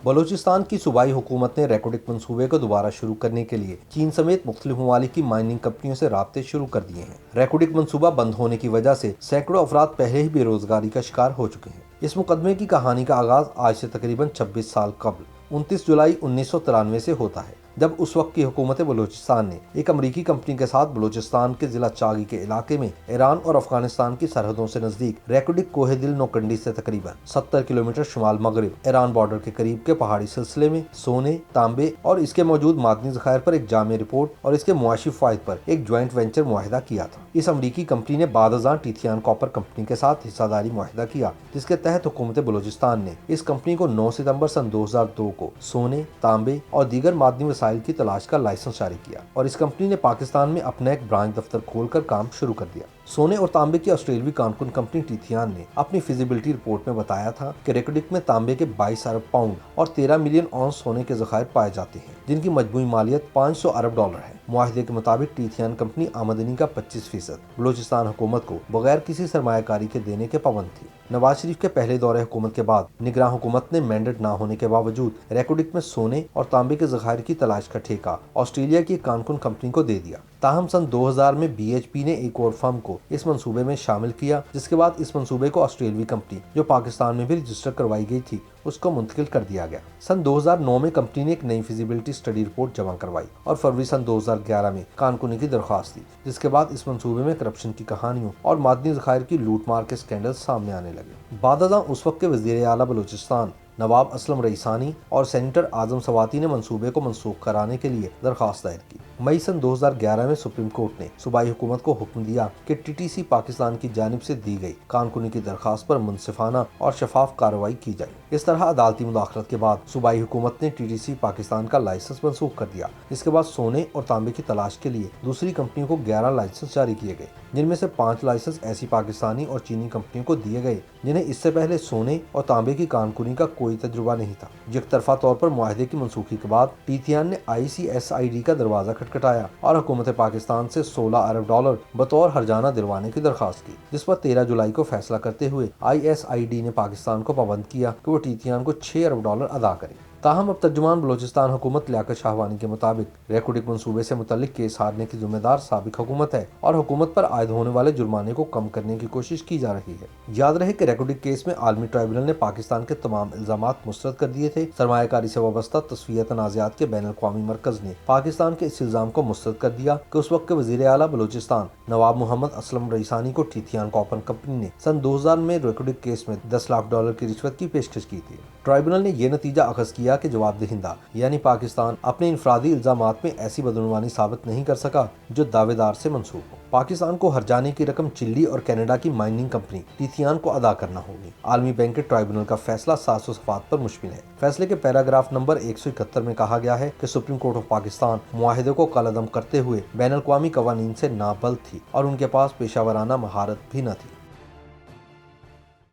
بلوچستان کی صوبائی حکومت نے ریکوڈک منصوبے کو دوبارہ شروع کرنے کے لیے چین سمیت مختلف ممالک کی مائننگ کمپنیوں سے رابطے شروع کر دیے ہیں۔ ریکوڈک منصوبہ بند ہونے کی وجہ سے سینکڑوں افراد پہلے ہی بے روزگاری کا شکار ہو چکے ہیں۔ اس مقدمے کی کہانی کا آغاز آج سے تقریباً 26 سال قبل 29 جولائی 1993 سے ہوتا ہے، جب اس وقت کی حکومت بلوچستان نے ایک امریکی کمپنی کے ساتھ بلوچستان کے ضلع چاغی کے علاقے میں ایران اور افغانستان کی سرحدوں سے نزدیک ریکوڈک کوہ دل نوکنڈی سے تقریباً 70 کلومیٹر شمال مغرب ایران بارڈر کے قریب کے پہاڑی سلسلے میں سونے، تانبے اور اس کے موجود معدنی ذخائر پر ایک جامع رپورٹ اور اس کے معاشی فوائد پر ایک جوائنٹ وینچر معاہدہ کیا تھا۔ اس امریکی کمپنی نے بعد ازاں ٹیتھیان کاپر کمپنی کے ساتھ حصہ داری معاہدہ کیا، جس کے تحت حکومت بلوچستان نے اس کمپنی کو 9 ستمبر سن 2002 کو سونے، تانبے اور دیگر معدنی وسائل کی تلاش کا لائسنس جاری کیا، اور اس کمپنی نے پاکستان میں اپنا ایک برانچ دفتر کھول کر کام شروع کر دیا۔ سونے اور تانبے کی آسٹریلوی کانکن کمپنی ٹیتھیان نے اپنی فیزیبلٹی رپورٹ میں بتایا تھا کہ ریکوڈک میں تانبے کے 22 ارب پاؤنڈ اور 13 ملین اونس سونے کے ذخائر پائے جاتے ہیں، جن کی مجموعی مالیت 500 ارب ڈالر ہے۔ معاہدے کے مطابق ٹیتھیان کمپنی آمدنی کا 25% بلوچستان حکومت کو بغیر کسی سرمایہ کاری کے دینے کے پابند تھی۔ نواز شریف کے پہلے دور حکومت کے بعد نگراں حکومت نے مینڈیٹ نہ ہونے کے باوجود ریکوڈک میں سونے اور تانبے کے ذخائر کی تلاش کا ٹھیکہ آسٹریلیا کی کانکن کمپنی کو دے دیا۔ تاہم سن 2000 میں بی ایچ پی نے ایک اور فرم کو اس منصوبے میں شامل کیا، جس کے بعد اس منصوبے کو آسٹریلوی کمپنی جو پاکستان میں بھی رجسٹر کروائی گئی تھی اس کو منتقل کر دیا گیا۔ سن 2009 میں کمپنی نے ایک نئی فیزیبلٹی اسٹڈی رپورٹ جمع کروائی اور فروری سن 2011 میں کانکنی کی درخواست دی، جس کے بعد اس منصوبے میں کرپشن کی کہانیوں اور معدنی ذخائر کی لوٹ مار کے اسکینڈل سامنے آنے لگے۔ بعد ازاں اس وقت کے وزیر اعلیٰ بلوچستان نواب اسلم رئیسانی اور سینیٹر اعظم سواتی نے منصوبے کو منسوخ کرانے کے لیے درخواست دائر کی۔ مئی سن 2011 میں سپریم کورٹ نے صوبائی حکومت کو حکم دیا کہ ٹی ٹی سی پاکستان کی جانب سے دی گئی کانکنی کی درخواست پر منصفانہ اور شفاف کارروائی کی جائے۔ اس طرح عدالتی مداخلت کے بعد صوبائی حکومت نے ٹی ٹی سی پاکستان کا لائسنس منسوخ کر دیا۔ اس کے بعد سونے اور تانبے کی تلاش کے لیے دوسری کمپنیوں کو 11 لائسنس جاری کیے گئے، جن میں سے 5 لائسنس ایسی پاکستانی اور چینی کمپنیوں کو دیے گئے جنہیں اس سے پہلے سونے اور تانبے کی کانکنی کا کوئی تجربہ نہیں تھا۔ یک طرفہ طور پر معاہدے کی منسوخی کے بعد ٹیتھیان نے ICSID کا دروازہ کھٹکھٹایا اور حکومت پاکستان سے 16 ارب ڈالر بطور ہرجانہ دلوانے کی درخواست کی، جس پر 13 جولائی کو فیصلہ کرتے ہوئے ISID نے پاکستان کو پابند کیا کہ وہ ٹیتھیان کو 6 ارب ڈالر ادا کرے۔ تاہم اب ترجمان بلوچستان حکومت لیاقت شاہوانی کے مطابق ریکوڈک منصوبے سے متعلق کیس ہارنے کی ذمہ دار سابق حکومت ہے اور حکومت پر عائد ہونے والے جرمانے کو کم کرنے کی کوشش کی جا رہی ہے۔ یاد رہے کہ ریکوڈک کیس میں عالمی ٹرائبونل نے پاکستان کے تمام الزامات مسترد کر دیے تھے۔ سرمایہ کاری سے وابستہ تصفیہ تنازعات کے بین الاقوامی مرکز نے پاکستان کے اس الزام کو مسترد کر دیا کہ اس وقت کے وزیر اعلیٰ بلوچستان نواب محمد اسلم رئیسانی کو ٹیتھیان کاپر کمپنی نے سن 2000 میں ریکوڈک کیس میں 10 لاکھ ڈالر کی رشوت کی پیشکش کی تھی۔ ٹرائبونل نے یہ نتیجہ اخذ کیا کہ جواب دہندہ یعنی پاکستان اپنے انفرادی الزامات میں ایسی بدعنوانی ثابت نہیں کر سکا جو دعوے دار سے منسوب ہو۔ پاکستان کو ہرجانے کی رقم چلی اور کینیڈا کی مائننگ کمپنی ٹیتھیان کو ادا کرنا ہوگی۔ عالمی بینک کے ٹرائبونل کا فیصلہ 700 صفحات پر مشتمل ہے۔ فیصلے کے پیراگراف نمبر 171 میں کہا گیا ہے کہ سپریم کورٹ آف پاکستان معاہدے کو کالعدم کرتے ہوئے بین الاقوامی قوانین سے نابلد تھی اور ان کے پاس پیشہ ورانہ مہارت بھی نہ تھی۔